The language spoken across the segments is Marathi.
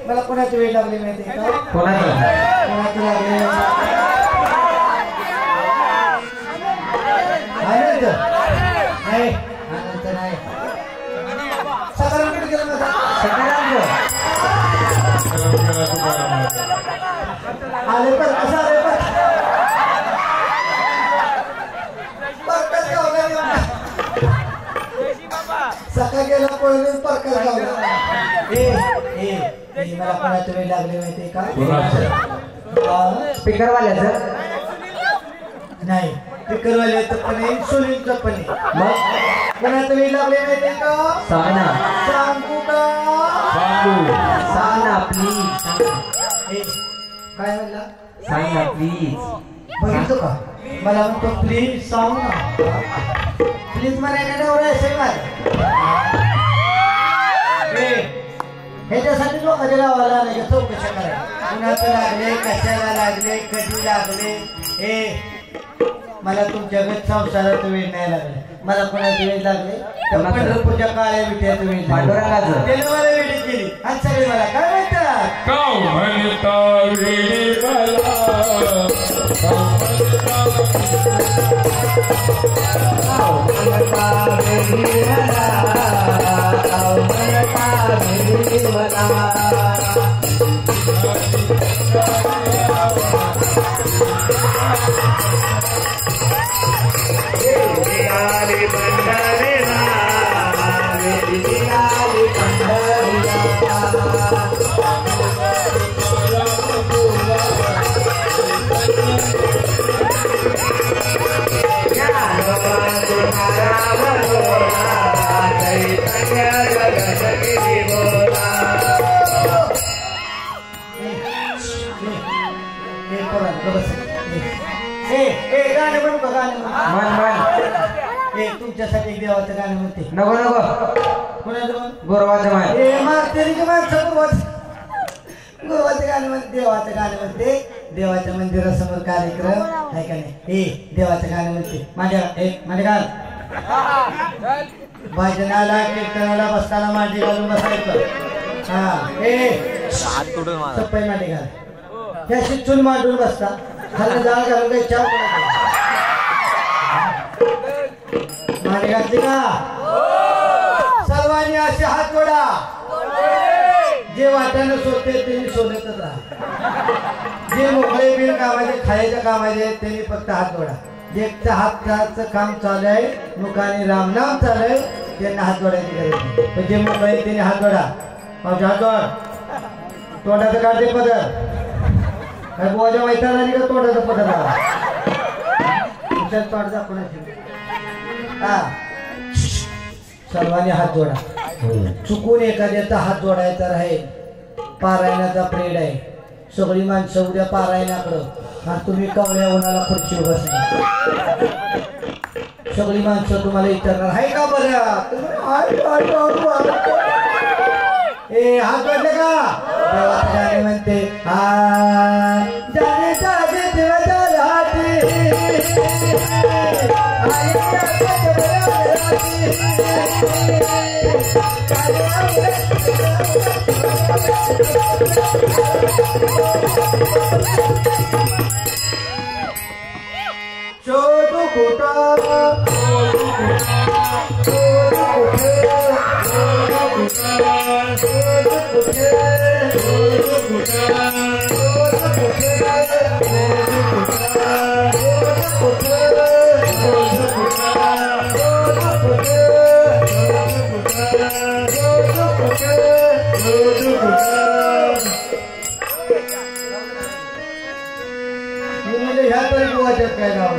मला कोणाची वेळ लागली माहिती का? कोणाची लागली नाही नाही साधारण गेलं आले पण कसा आले पण सकाळ गेला पळून परकत गावला मला कोणाची वेळ लागली माहिती का? स्पीकर वाल्याचं नाही स्पीकरवाल्याचं पण इन्शुलिनचं पण मग कोणाची वेळ लागली माहिती का? सांग ना. सांगू का? सांग ना प्लीज. काय म्हणला? सांग ना प्लीज. बघितलं का मला म्हणतो प्लीज सांग ना प्लीज म्हणायला नवरा आहे ह्याच्यासाठी लोकांच्या गावाला नाही चौकशा करायला कुणाचं लागले कशाला लागले कधी लागले मला तुमच्या गत संसाराचा वेळ नाही लागले मला कोणाचा वेळ लागले तर पंढरपूरच्या काळ्या विट्याचा वेळ त्याने मला वेळी केली आणि सगळे मला काय म्हणतात तुमच्यासाठी एक देवाचं गाणं म्हणते नको नको कुणाचं गोरवाचं गोरवाचं गाणं म्हणते देवाचं गाणं म्हणते देवाच्या मंदिरासमोर कार्यक्रम आहे का नाही देवाचं गाणं म्हणते माझ्या भजनाला कीर्तनाला बसताना मांडी घालून बसायचं सप्पाई मांडी घाल त्याशी चूल मांडून बसता खाली जाळ घालून काही चाव मांडी घातली का सर्वांनी असे हात जोडा जे वाट्यानं शोधते त्यांनी शोधतच राहा जे मोकळे बिन कामाचे खायच्या कामाचे त्यांनी फक्त हात जोडा ज्याचं हाताचं काम चालू आहे मुखाने रामनाम चालू आहे त्यांना हात जोडायची गरज नाही पण जे मोकळे त्यांनी हात जोडा हात जोड तोंडाचं काढते पदर काय बुवाच्या मैत्रा झाली का तोंडाचा पदर लावा तुमच्या तोंड दाखवण्याची सर्वांनी हात जोडा चुकून एखाद्याचा हात जोडायचा राहील पारायणाचा प्रेड आहे सगळी माणसं उद्या पारायणाकडं आणि तुम्ही कवळ्या उन्हाला खुर्चीवर बसणार सगळी माणसं तुम्हाला विचारणार आहे का बरं हात जोडले का देवाचं गाणे म्हणते जाने जागे देवाच्या शोधू कुठं ह्या तरी बुवाच्यात काय नाव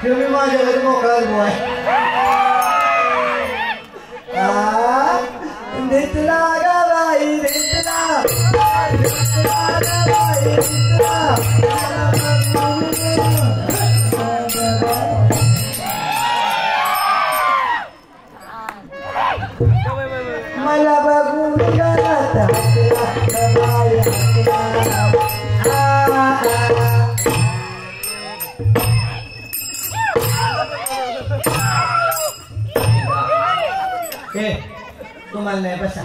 तुम्ही माझ्या घरी मोकळाच बुवा दिसला गावाई दिसला मला बघून तुम्हाला नाही बसा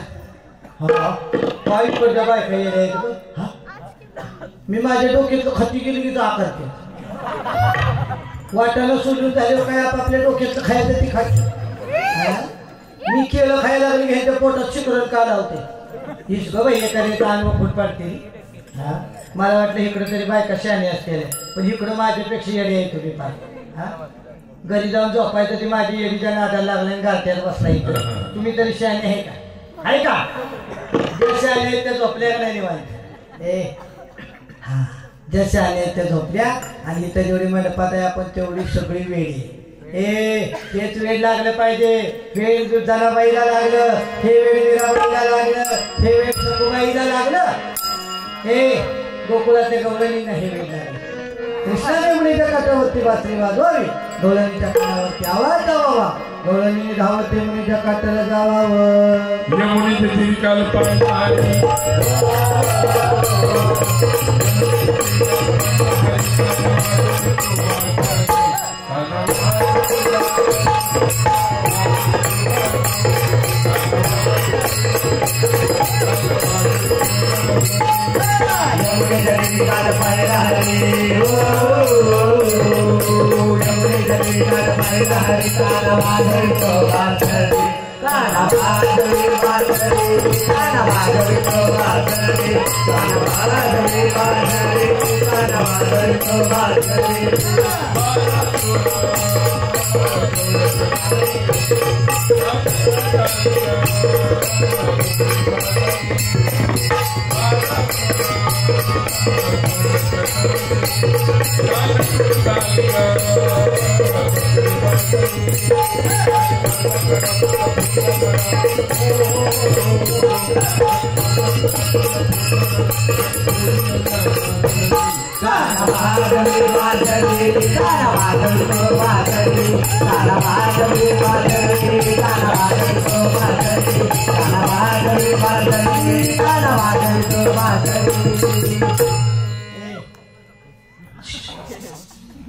वाईट पडल्या बायका येण्या मी माझ्या डोक्यात खती गेली की जा करते वाटायला सोडून झाल्यावर काय आपापल्या डोक्यात खायचं ती खायची मी केलं खायला लागली ह्याच्या पोटात शिकरण का लावते हीच ग बाई एखाद्याचा अनुभव फुट पाडते मला वाटलं इकडं तरी बायका शहाणी असते पण इकडं माझ्यापेक्षा येडी आहे तुम्ही पाय घरी जाऊन झोपायचं ती माझी येडीच्या नादाला लागला आणि गारट्यात बसला इकडं तुम्ही तरी शहाणे आहे का जे शहाणे आहेत त्या झोपल्या नाही निवांत ज्या शहाणे आहेत त्या झोपल्या आणि इथं जेवढी मंडपात आहे आपण तेवढी सगळी वेळी तेच वेळ लागलं पाहिजे वेळ जनाबाईला लागलं हे वेळ मीराबाईला लागलं हे वेळ सकुबाईला लागलं गोकुळाच्या गौरणींना हे वेळ लागलं कृष्णाने मुलीच्या काठावरती बासरी वाजवावी, गवळणीच्या कानावरती आवाज जावावा, गवळणीने धावते मुलीच्या काठाला जावावं. यमुनेचे तीर काल पाणी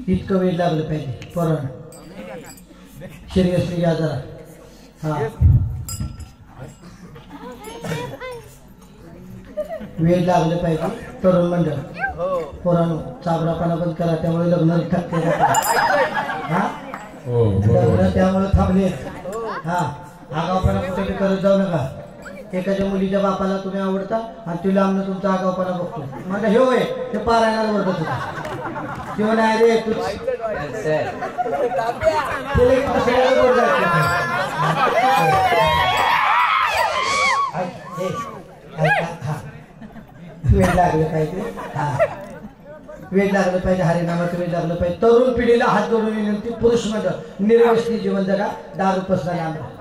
इतकं वेळ लागलं पाहिजे पोरांना सिरियसली घ्या जरा. हा वेळ लागलं पाहिजे तरुण मंडळ पोरांनो चाबरापणा बंद करा त्यामुळे लग्न थकते हा लग्न त्यामुळे थांबले. हा आगावपणा कुठे करत जाऊ नका. एखाद्या मुलीच्या बापाला तुम्ही आवडता आणि तुला आमनं तुमचा आगावपणा बघतो म्हणजे हे होय ते पारायणाला वर्गत होता किंवा नाही रे तू वेळ लागलं पाहिजे. हा वेळ लागलं पाहिजे हरिनामाचं वेळ लागलं पाहिजे. तरुण पिढीला हात जोडून विनंती पुरुष मंडळ निर्व्यसनी जीवन जगा दारू पसरा आम्हाला.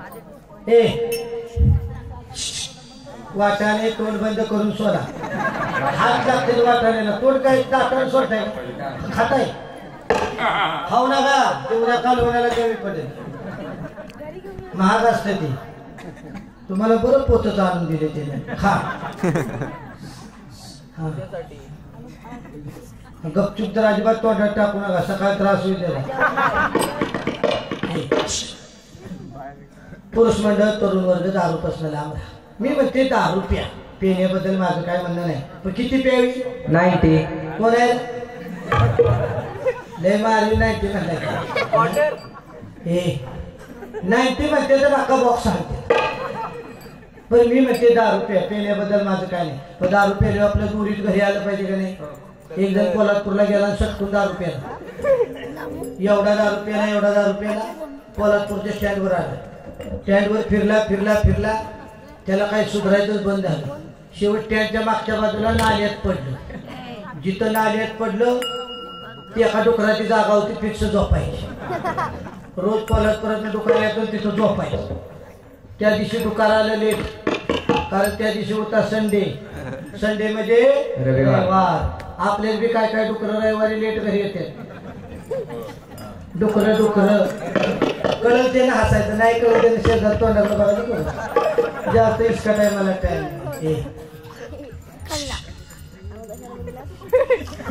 वाटाने तोंड बंद करून सोडा. हात लागतील वाटाण्याला तोंड काय दाताने सोडताय खाताय खाऊ नका ते उद्या कालवण्याला कमी पडेल महाग असते ती. तुम्हाला बरं पोतच आणून दिले त्याने खा. हा गपचूप तर अजिबात तोंडात टाकू नका सकाळ त्रास होईल त्याला. पुरुष मंडळ तरुण वर्ग दारू पासून लांब राहा. मी म्हणते दारू प्या पिण्याबद्दल माझं काय म्हणणं नाही पण किती प्यावी 90 कोण आहे लय मारली 90 म्हणलं हे 90 म्हणते तर अख्खा बॉक्स सांगते पण मी म्हणते दारू प्या पिण्याबद्दल माझं काय नाही पण दारू प्यायला आपल्या दुरीत घरी आलं पाहिजे का नाही. एक जण कोल्हापूरला गेला आणि सटकून दारू प्याला एवढा दारू प्याला एवढा दारू प्याला कोल्हापूरच्या स्टँडवर आला. स्टँडवर फिरला फिरला फिरला त्याला काही सुधारायचंच बंद झालं. शेवट स्टँडच्या मागच्या बाजूला नाल्यात पडलं. जिथं नाल्यात पडलं ती एका डुकराची जागा होती फिक्स झोपायची. रोज कोल्हापुरात डुकरा येतो तिथं झोपायचं. त्या दिवशी डुकार आलं लेट कारण त्या दिवशी होता संडे. संडे म्हणजे रविवार. आपल्याला बी काय काय डुकर रविवारी लेट घरी येते. डुकर डुकर कळलं ते ना हसायचं नाही कळलं त्याने शेजार तोंडाकडे बघायचं जास्त इतका टायमाला टाइम.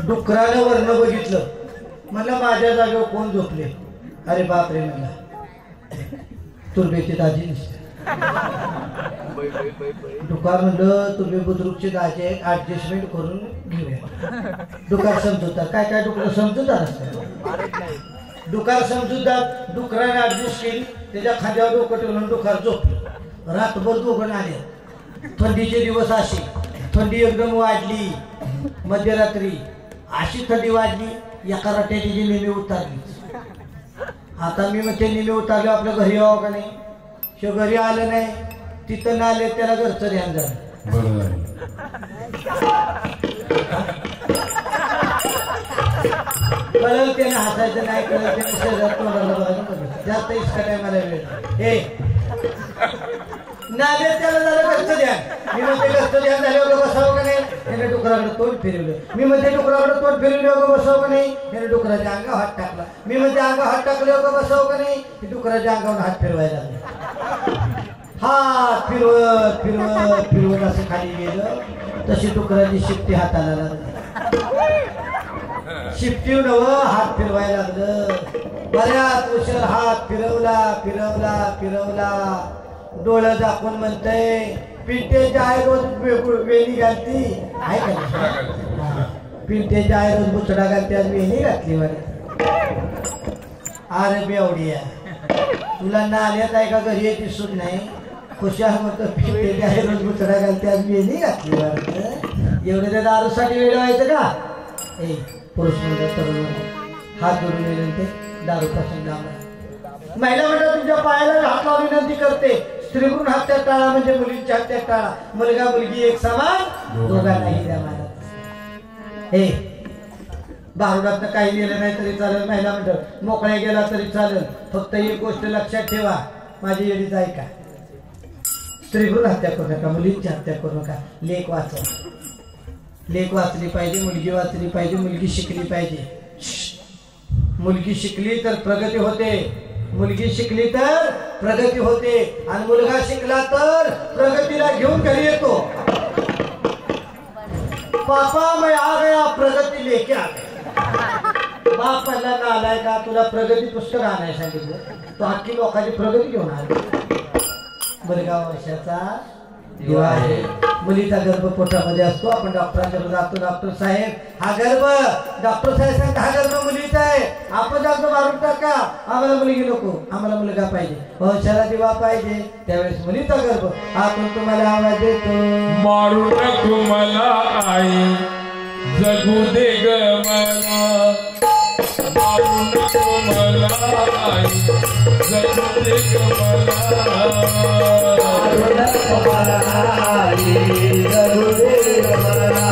डुकरानं वर्ण बघितलं म्हणलं माझ्या जागेवर कोण झोपले. अरे बापरे म्हणला तुर्बेची दाजी नसते. डुकार म्हणलं तुम्ही बुद्रुकचे दाजे ऍडजस्टमेंट करून घेऊया. डुकार समजूतदार काय काय डुकर समजूतदार असतात. डुकार समजूतदार डुकराने ऍडजस्ट केली त्याच्या खांद्यावर डोकं ठेवून डुकार झोपलं. रातभर दोघं आले. थंडीचे दिवस असे थंडी एकदम वाढली. मध्यरात्री अशी थंडी वाढली एका रट्याची जी नेहमी उतारली. आता मी मग ते नेहमी उतारले आपल्या घरी यावं का नाही. शो घरी आलं नाही तिथं ना आले त्याला घरचं ध्यान झालं. कळलं त्याने हसायचं नाही कळलं त्याने शेजार तोंडाला बघायचं जास्त इतका टायमाला वेळ. हे नाल्यात त्याला झालं घरचं ध्यान. मी म्हणते घरचं ध्यान झाल्यावर बसावं का नाही. त्याने डुकराकडे तोंड फिरवलं. मी म्हणते डुकराकडे तोंड फिरवलं बसावं का नाही. त्याने डुकराच्या अंगावर हात टाकला. मी म्हणते अंगावर हात टाकल्यावर बसावं का नाही. ती डुकराच्या अंगावर हात फिरवायला लागले. हात फिरवत फिरवत फिरवत असं खाली गेलं. तशी डुकराची शिफ्टी हाताला लागली. शिफ्टी नवं हात फिरवायला लागलं. बऱ्याच उशीर हात फिरवला फिरवला फिरवला. डोळं दाखवून म्हणतंय पिंटेच्या आहे रोज वेणी घालती आहे का. पिंटेच्या आहे रोज बुचडा घालते आज वेणी घातली मला. अरे बेवडिया तुला नाल्यात आहे का घरी याची सूट नाही. खुशाल म्हणतो पिंटेच्या आहे रोज बुचडा घालते आज वेणी घातली वाटत. एवढे त्या दारूसाठी वेळ व्हायचं का. ए पुरुष म्हणतात तरुण हात जोडून विनंती दारूपासून लांब. महिला म्हणतात तुमच्या पायाला हात लावून विनंती करते. स्त्रीभ्रूण हत्या टाळा म्हणजे मुलींची हत्या टाळा. मुलगा मुलगी एक समान दोघांनाही द्या महाराज. हे बारुडात काही गेलं नाही तरी चालेल. महिला म्हणतात मोकळ्या गेला तरी चालेल. फक्त एक गोष्ट लक्षात ठेवा माझी येडीच ऐका. स्त्रीभ्रूण हत्या करू नका. मुलींची हत्या करू नका. लेक वाचवा. लेक वाचली पाहिजे. मुलगी वाचली पाहिजे. मुलगी शिकली पाहिजे. मुलगी शिकली तर प्रगती होते. मुलगी शिकली तर प्रगती होते. आणि मुलगा शिकला तर प्रगतीला घेऊन घरी येतो. पापा मैं आ गया प्रगती लेके आ गया. बाप म्हणला ना आलाय का तुला प्रगती पुस्तक आणायला सांगितलं. तो अख्खी लोकांची प्रगती घेऊन आला. मुलगा वर्षाचा दिवा आहे. मुलीचा गर्भ पोटामध्ये असतो. आपण डॉक्टरांकडे जातो. डॉक्टर साहेब हा गर्भ. डॉक्टर साहेब सांगतात हा गर्भ मुलीचा आहे. आपण जातो मारून टाका. आम्हाला मुलगी नको. आम्हाला मुलगा पाहिजे. वर्षाला दिवा पाहिजे. त्यावेळेस मुलीचा गर्भ आपण तुम्हाला आवाज देतो. मारू नको मला आई जगू दे ग मला. मारू नको मला आई जगू दे ग मला. मारू नको मला आई जगू दे ग मला.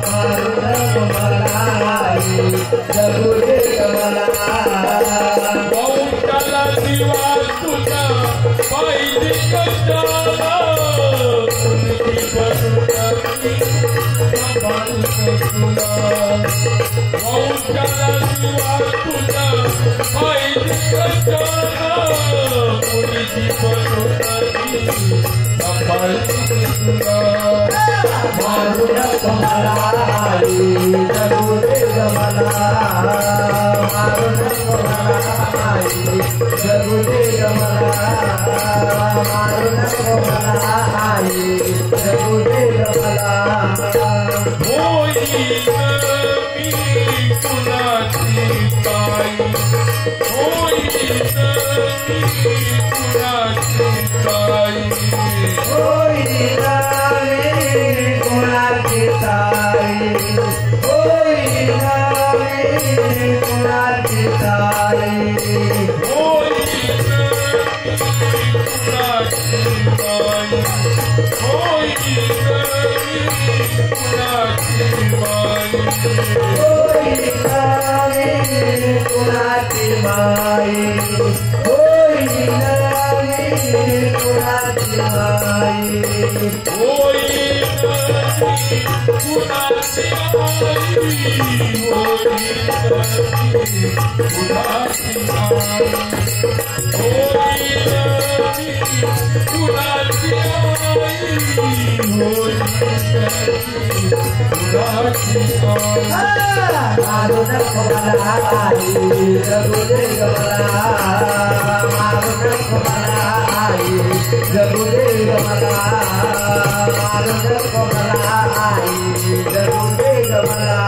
मारू नको मला आई जगू दे ग मला. बहुताला दिवा तुझा पाहिजे कशाला. मुलगी बनून तुला बहुताला दिवा तुझा पाहिजे कशाला. मुलगी बनून तुला. मारू नको मला आई जगू दे ग मला. मारू नको मला आई जगू दे ग मला. मारू नको मला आई जगू दे ग मला. होईल मी कुणाची ताई. होईल मी कुणाची ताई. होईल मी कुणाची ताई. होईल मी कुणाची ताई. होईल कुणाची ताई. होईल कुणाची बाई. कुणाची बाई. होईल कुणाची बाई. होईल कुणाची मारू नको मला आई जगू दे ग मला. मारू नको मला आई जगू दे ग मला. मारू नको मला आई जगू दे ग मला.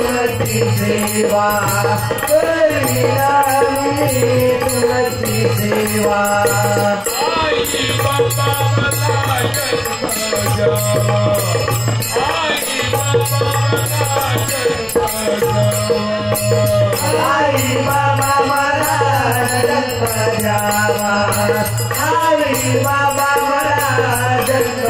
तुमची सेवा करीना मी तुमची सेवा. आई बाबा मला जन्म द्यावा. आई बाबा मला जन्म द्यावा. आई बाबा मला जन्म द्यावा. आई बाबा मला जन्म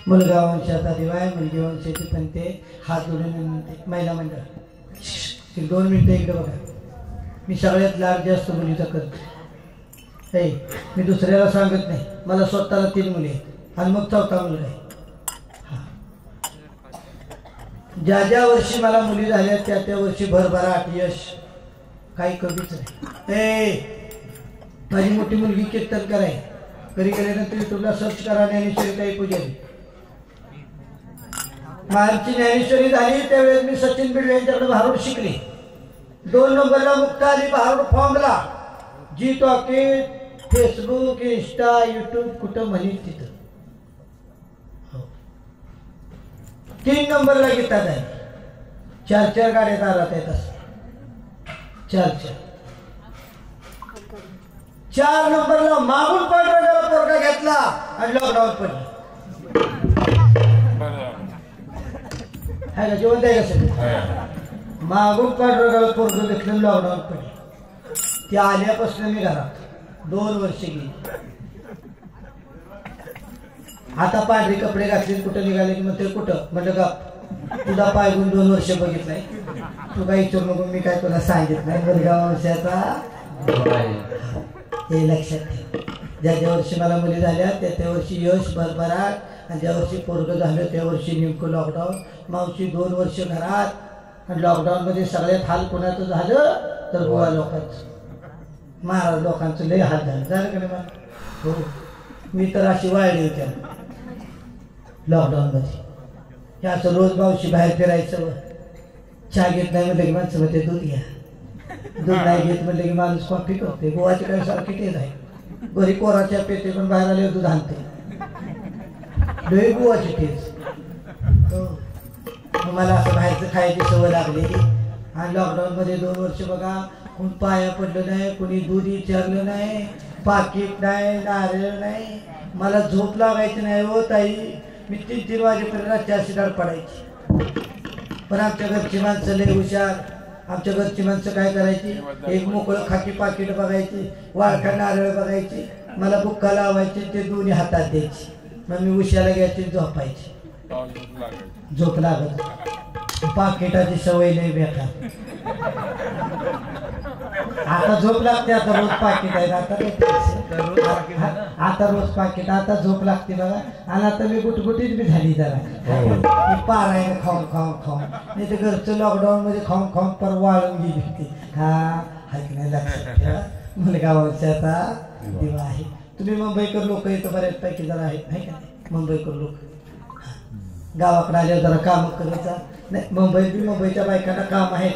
मुलगा वंशाचा दिवाय मुलगी वंशाची पंते हात जोडून म्हणते महिला मंडळ 2 मिनिटं इकडे बघा. मी सगळ्यात लाड जास्त मुलीचा करतो. हे मी दुसऱ्याला सांगत नाही. मला स्वतःला 3 मुली आहेत आणि मग 4था मुलगा आहे. ज्या ज्या वर्षी मला मुली झाल्या त्या वर्षी भरभराट यश काही कमीच नाही. माझी मोठी मुलगी कीर्तन कराय घरी गेल्यानंतर युट्यूबला सर्च करा ज्ञानेश्वरी ताई पुजारी. आमची ज्ञानेश्वरी झाली त्यावेळेस मी सचिन बिडवे यांच्याकडे भारूड शिकले. 2 नंबरला मुक्ताली भारूड फॉर्मला जी टॉकीज फेसबुक इंस्टा युट्यूब कुठं म्हणेल तिथं. 3 नंबरला गीता झाली. 4 गाड्या दारात येत असतात. 4 नंबरला मागून पांढरा पोरगा घेतला आणि लॉकडाऊन पडलं. आहे का जेवण द्याय कसं मागून पांढरा पोरगा घेतलं लॉकडाऊन पडलं. ती आल्यापासून मी घरात 2 वर्ष गेली. आता पांढरे कपडे घातले कुठं निघाले की म्हणते कुठं म्हटलं का तुझा पायगून 2 वर्ष बघितलाय तू काही विचारू नको मी काय तुला सांगितलं नाही. मुलगा वंशाचा हे लक्षात ठेव. ज्या वर्षी मला मुली झाल्या त्या वर्षी यश भरभराट आणि ज्या वर्षी पोरगं झालं त्या वर्षी नेमकं लॉकडाऊन. मावशी 2 वर्ष घरात आणि लॉकडाऊनमध्ये सगळ्यात हाल कोणाचं झालं तर गोवा लोकांचं महाराज लोकांचं लय हाल झालं का नाही मला. हो मी तर अशी वाळली होत्या लॉकडाऊनमध्ये. हे असं रोज मावशी बाहेर फिरायचं. चहा घेत नाही म्हटलं की माणसं म्हणते दूध घ्या. दूध नाही घेत म्हटलं की माणूस कॉफी करते. गोवाची काय सारखी तेच आहे. घरी कोराच्या पेटे पण बाहेर आले दूध आणते. लय गोवाची तेच. मला असं बाहेरचं खायची सवय लागली आणि लॉकडाऊनमध्ये 2 वर्ष बघा कोण पाया पडलं नाही कोणी दूध विचारलं नाही पाकिट नाही नारळ नाही. मला झोप लागायची नाही हो ताई. मी 3-3 वाजेपर्यंत रात्री अशी दाड पडायची. पण आमच्या घरची माणसं लय हुशार. आमच्या घरची माणसं काय करायची एक मोकळं खाकी पाकिट बघायची वाळखा नारळ बघायची मला बुक्का लावायची ते दोन्ही हातात द्यायची. मग मी उशाला घ्यायची झोपायची. झोप लागत. पाकिटाची सवय लय बेकार. आता झोप लागते. आता रोज पाकिट आहे. आता रोज पाकिट आता झोप लागते बघा. आणि आता मी गुटगुटीत बी झाली जरा पारायण खाऊन नाही तर घरचं लॉकडाऊन मध्ये खाऊन पर वाळून गेली होती. हा नाही लक्षात ठेवा. मुलगा वंशाचा दिवा आहे. तुम्ही मुंबईकर लोक येतं बऱ्याचपैकी जरा आहेत नाही का मुंबईकर लोक. गावाकडे आल्यावर जरा काम करायचा नाही. मुंबईच्या बायकांना काम आहेत.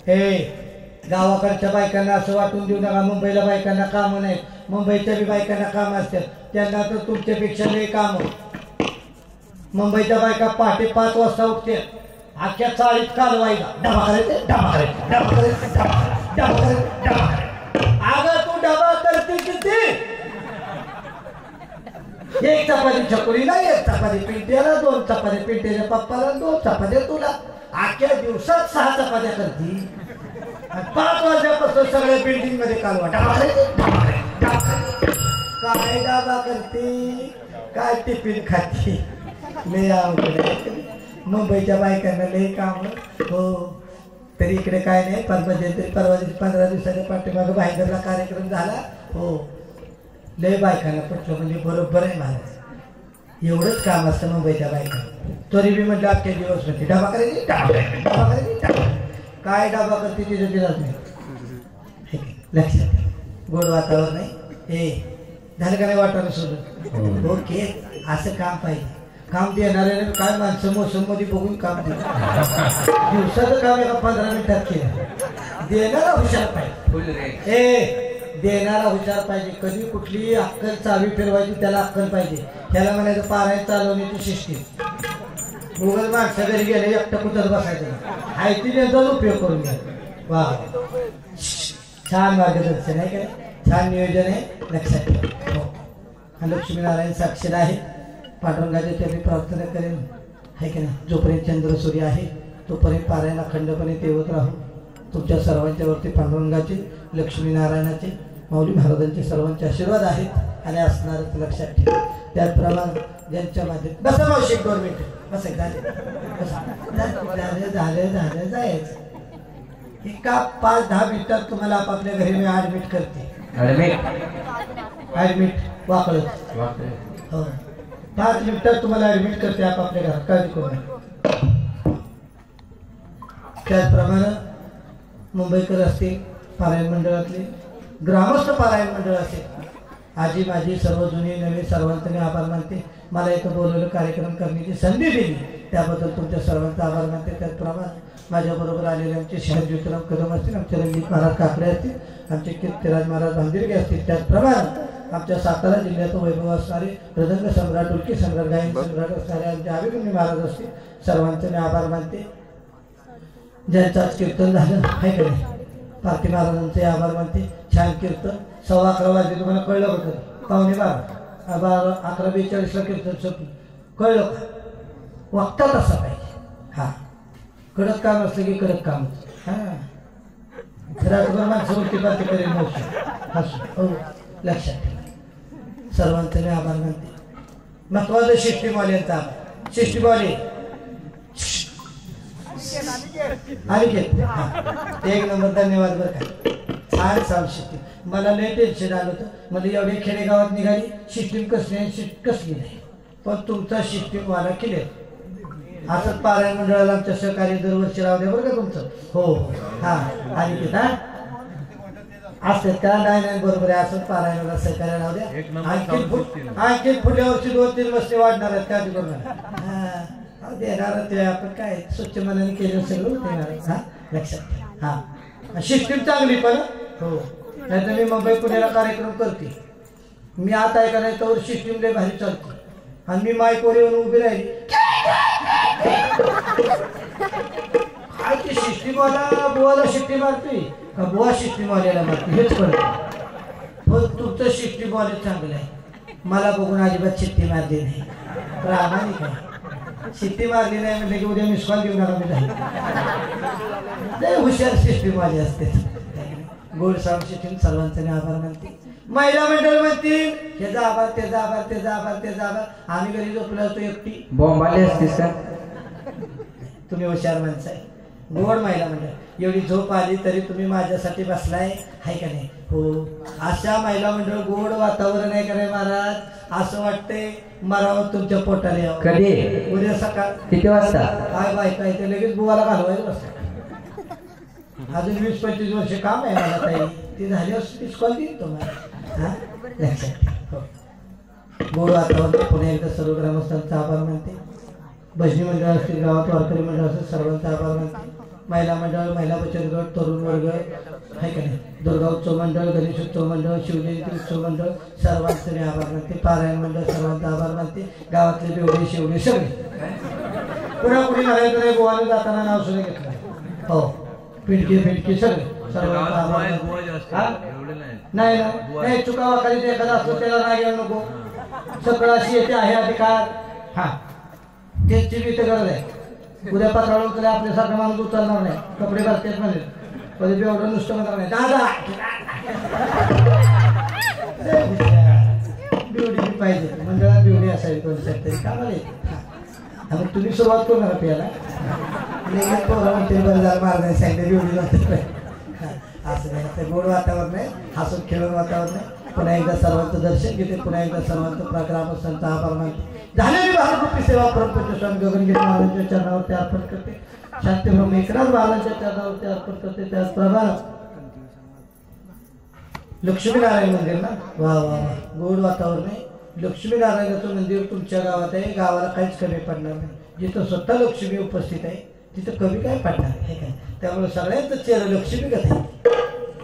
हे गावाकडच्या बायकांना असं वाटून देऊ नका मुंबईला बायकांना कामं नाहीत. मुंबईच्या बी बायकांना काम असतात. त्यांना तर तुमच्यापेक्षा लई काम. मुंबईच्या बायका पहाटे 5 वाजता उठते. अख्ख्या चाळीत कालवायला डबा करायचे अगं तू डबा करते किती. 1 चपाती छकुलीला 1 चपाती पिंट्याला 2 चपाती पिंट्याच्या पप्पाला 2 चपात्या तुला. अख्ख्या दिवसात 6 चपात्या करती. 5 वाजल्यापासून सगळ्या बिल्डिंग मध्ये कालवा काय डाबा करते काय टिफिन खाते. लय आवडत. मुंबईच्या बायकांना लय काम. हो तरी इकडे काय नाही. परवा दिवशी 15 दिवसाच्या पाठीमागं भाईंदरला कार्यक्रम झाला. हो लय बायकांना पटलं म्हणजे बरोबर आहे मला. एवढंच काम असतं मुंबईच्या बायकांना. तरी बी म्हटलं अख्ख्या दिवस म्हणते डाबा करायची काय डाबा करते तिथे दिलाच नाही. लक्षात गोड वातावरण आहे. हे झालं का नाही वाटायला सोडून. ओके असं काम पाहिजे. काम देणारे काय माणसं मोसम मध्ये बघून काम देणार. दिवसाचं काम एका 15 मिनिटात केलं देणार हुशार पाहिजे. देणारा हुशार पाहिजे. कधी कुठली अक्कल चावी फिरवायची त्याला अक्कल पाहिजे. त्याला म्हणायचं पारायण चालवण्याची सिस्टीम. गुगल माणसा घरी गेले एकटं कुठं बसायचं आयती त्यांचाच उपयोग करून घ्या. वा छान मार्गदर्शन आहे काय, छान नियोजन आहे. लक्षात ठेवा. हो लक्ष्मीनारायण साक्षर आहे. पांडुरंगाची त्यांनी प्रार्थना करेन आहे की नाही. जोपर्यंत चंद्र सूर्य आहे तोपर्यंत पारायण अखंडपणे तेवत राहू. तुमच्या सर्वांच्या वरती पांडुरंगाचे, लक्ष्मीनारायणाचे, माऊली महाराजांचे सर्वांचे आशीर्वाद आहेत आणि असणारच. लक्षात ठेवा. त्याचप्रमाणे ज्यांच्या माध्यम बसा मावशी 2 मिनिट बस झालं जायचं. एका 5-10 मिनिटात तुम्हाला आपापल्या घरी मी ऍडमिट करते. ऍडमिट वाकळ हो 5 मिनिटात तुम्हाला ऍडमिट करते आपापल्या घरात. काळजी करू नका. त्याचप्रमाणे मुंबईकर असतील, पारायण मंडळातले ग्रामस्थ पारायण मंडळ असेल, आजी माझी सर्व जुनी नवीन सर्वांचं मी आभार मानते. मला इथं बोलवलं कार्यक्रम करण्याची संधी दिली त्याबद्दल तुमच्या सर्वांचा आभार मानते. त्याचप्रमाणे माझ्याबरोबर आलेले आमचे शहर ज्योतिराम कदम असतील, आमचे रणजित महाराज काकडे असतील, आमचे कीर्तिराज महाराज भांदिरगे असतील. त्याचप्रमाणे आमच्या सातारा जिल्ह्यात वैभव असणारे मृदंग सम्राट, उल्की सम्राट, गायन सम्राट असणारे आमचे अभिमन्यू महाराज असतील. सर्वांचे मी आभार मानते. ज्यांचं आज कीर्तन झालं आहे का नाही, पार्टी महाराजांचे आभार मानते. छान कीर्तन. 11:15 वाजले तुम्हाला कळलं होतं. 11:15 11:42 कीर्तन संपलं. कळलं का? वागतात असं पाहिजे. हा कडक काम असलं की कडक काम. हां रात्रभर माणसं उलटी पालटी करेल हसू. हो लक्षात ठेवा. सर्वांचे मी आभार मानते. महत्वाचं सिस्टीमवाल्यांचा आभार. सिस्टीमवाले आणि एक नंबर धन्यवाद बरं का. छान साऊंड सिस्टीम. मला लय टेन्शन आलं होतं. मला एवढी खेडेगावात निघाली सिस्टीम कसली नाही, पण तुमचा सिस्टीम वाला केले. असंच पारायण मंडळाला आमच्या सहकारी दरवर्षी राहू द्या बरं का तुमचं. हो हां आणि किती असं का नाही बरोबर आहे. असंच पारायणाला सहकार्य राहू द्या. आणखी पुढल्या वर्षी 2-3 वर्षे वाढणार आहेत. काळजी करू नका. देणार ते आपण काय स्वच्छ मनाने केलं सगळं देणार. हां लक्षात ठेवा. हां सिस्टीम चांगली पण हो. नाही तर मी मुंबई पुण्याला कार्यक्रम करते. मी आता ऐका नाही तर सिस्टीम लय भारी चालते आणि मी माईकवर येऊन उभी राहिली काय ते सिस्टीमवाला बुवाला शिट्टी मारते का बुवा सिस्टीमवाल्याला मारते हेच कळतं. पण तुमचं सिस्टीमवाले चांगलं आहे. मला बघून अजिबात शिट्टी मारली नाही. प्रामाणिक आहे. शिट्टी मारली नाही म्हणजे की उद्या मिस कॉल घेऊन आला मी लय हुशार सिस्टीमवाले असते. गोड साऊंड सिस्टीम सर्वांचे आभार मानते. महिला मंडळ म्हणतील त्याचा आभार त्याचा आभार त्याचा आभार त्याचा आभार. आम्ही घरी झोपलो असतो एकटी बॉम्बाले असतेस का तुम्ही हुशार माणसं आहे. गोड महिला मंडळ एवढी झोप आली तरी तुम्ही माझ्यासाठी बसलाय आहे का नाही. हो अशा महिला मंडळ गोड वातावरण आहे का नाही महाराज. असं वाटतंय मरावं तुमच्या पोटाला यावं. कधी उद्या सकाळ किती वाजता काय बायका ते लगेच बुवाला घालवायचं बसतं. अजून 20-25 वर्ष काम आहे मला ताई. ती झाली असं मिस कॉल देईन तुम्हाला. हां लक्षात. गोड वातावरण पुन्हा एकदा सर्व ग्रामस्थांचा आभार मानते. भजनी मंडळ असतील, गावात वारकरी मंडळ असतील, सर्वांचा आभार मानते. महिला मंडळ, महिला बचत गट, तरुण वर्ग आहे का नाही, दुर्गा उत्सव मंडळ, गणेश उत्सव मंडळ, शिवजयंती उत्सव मंडळ सर्वांचे मी आभार मानते. पारायण मंडळ सर्वांचा आभार मानते. गावातले बेवडे शेवडे सगळे पुन्हा कुणी म्हणायचं नाही गोवाला जाताना नाव सुद्धा घेतलं. हो पिडकी फिडकी सगळे सर्वांचा आभार नाही नाही चुका वाकाळीचा एखादा असतो त्याला नाही घ्यायला नको. सगळं अशी येते आहे अधिकार. हां त्यांची बी इथे गरज आहे. उद्या पत्रावर उचलले आपल्यासारखा माणूस उचलणार नाही. कपडे घालतेच म्हणजे कधी बी एवढं नुसतं म्हणणार नाही. दादा बिवडी पाहिजे मंडळात बिवडी असावी कोणत्या तरी कामाला येते. आणि तुम्ही सुरुवात करू नका प्यायला. मारणार सांगितलं बिवडी जाते. असं नाही. गोड वातावरण आहे, हसून खेळून वातावरण आहे. पुन्हा एकदा सर्वांचं दर्शन घेते. पुन्हा एकदा सर्वांचं ग्रामस्थांचा आभार मानते. झालेली भारतरूपी सेवा परमपूज्य स्वामी गगनगीत महाराजांच्या चरणावरती अर्पण करते. शांतीब्रह्म एकनाथ महाराजांच्या चरणावरती अर्पण करते. त्याचप्रमाणे लक्ष्मीनारायण मंदिर ना वा वा वा गोड वातावरण आहे. लक्ष्मीनारायणाचं मंदिर तुमच्या गावात आहे. गावाला काहीच कमी पडणार नाही. जिथं स्वतः लक्ष्मी उपस्थित आहे तिथं कमी काय पडणार आहे काय. त्यामुळे सगळ्यांचं चेहरा लक्ष्मीगत आहे.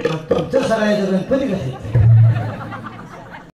तुमचं सगळ्याचं गणपती घालायचं